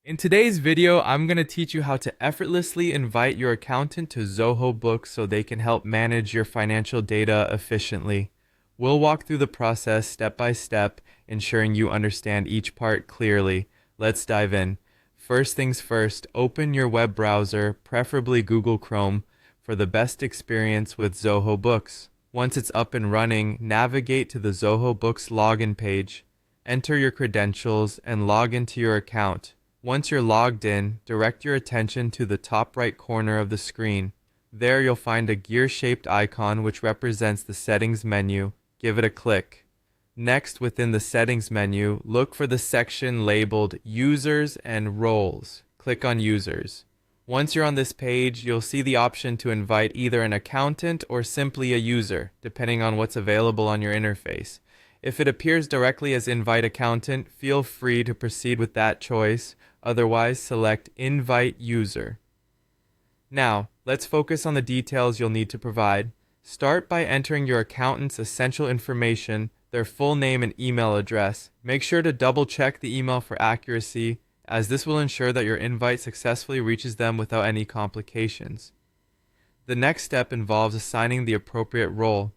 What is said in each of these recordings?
In today's video, I'm going to teach you how to effortlessly invite your accountant to Zoho Books so they can help manage your financial data efficiently. We'll walk through the process step by step, ensuring you understand each part clearly. Let's dive in. First things first, open your web browser, preferably Google Chrome, for the best experience with Zoho Books. Once it's up and running, navigate to the Zoho Books login page. Enter your credentials and log into your account. Once you're logged in, direct your attention to the top right corner of the screen. There you'll find a gear-shaped icon which represents the settings menu. Give it a click. Next, within the settings menu, look for the section labeled Users and Roles. Click on Users. Once you're on this page, you'll see the option to invite either an accountant or simply a user, depending on what's available on your interface. If it appears directly as Invite Accountant, feel free to proceed with that choice. Otherwise, select Invite User. Now, let's focus on the details you'll need to provide. Start by entering your accountant's essential information, their full name and email address. Make sure to double-check the email for accuracy, as this will ensure that your invite successfully reaches them without any complications. The next step involves assigning the appropriate role.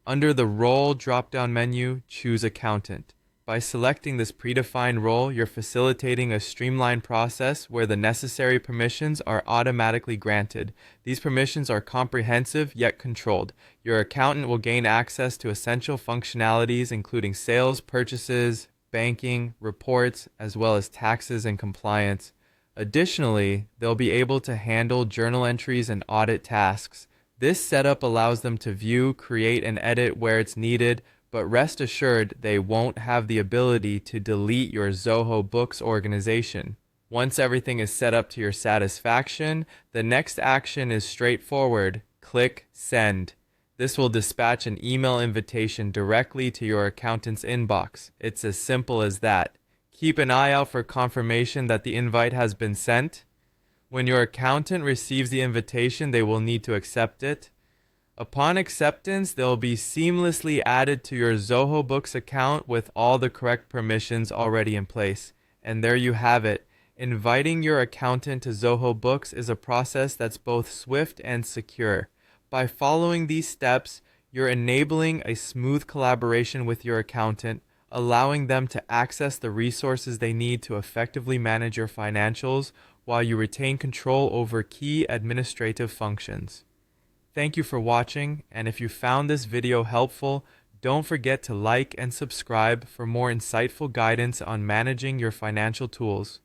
Under the Role drop-down menu, choose Accountant. By selecting this predefined role, you're facilitating a streamlined process where the necessary permissions are automatically granted. These permissions are comprehensive yet controlled. Your accountant will gain access to essential functionalities including sales, purchases, banking, reports, as well as taxes and compliance. Additionally, they'll be able to handle journal entries and audit tasks. This setup allows them to view, create, and edit where it's needed, but rest assured they won't have the ability to delete your Zoho Books organization. Once everything is set up to your satisfaction, the next action is straightforward. Click Send. This will dispatch an email invitation directly to your accountant's inbox. It's as simple as that. Keep an eye out for confirmation that the invite has been sent. When your accountant receives the invitation, they will need to accept it. Upon acceptance, they'll be seamlessly added to your Zoho Books account with all the correct permissions already in place. And there you have it. Inviting your accountant to Zoho Books is a process that's both swift and secure. By following these steps, you're enabling a smooth collaboration with your accountant, allowing them to access the resources they need to effectively manage your financials while you retain control over key administrative functions. Thank you for watching, and if you found this video helpful, don't forget to like and subscribe for more insightful guidance on managing your financial tools.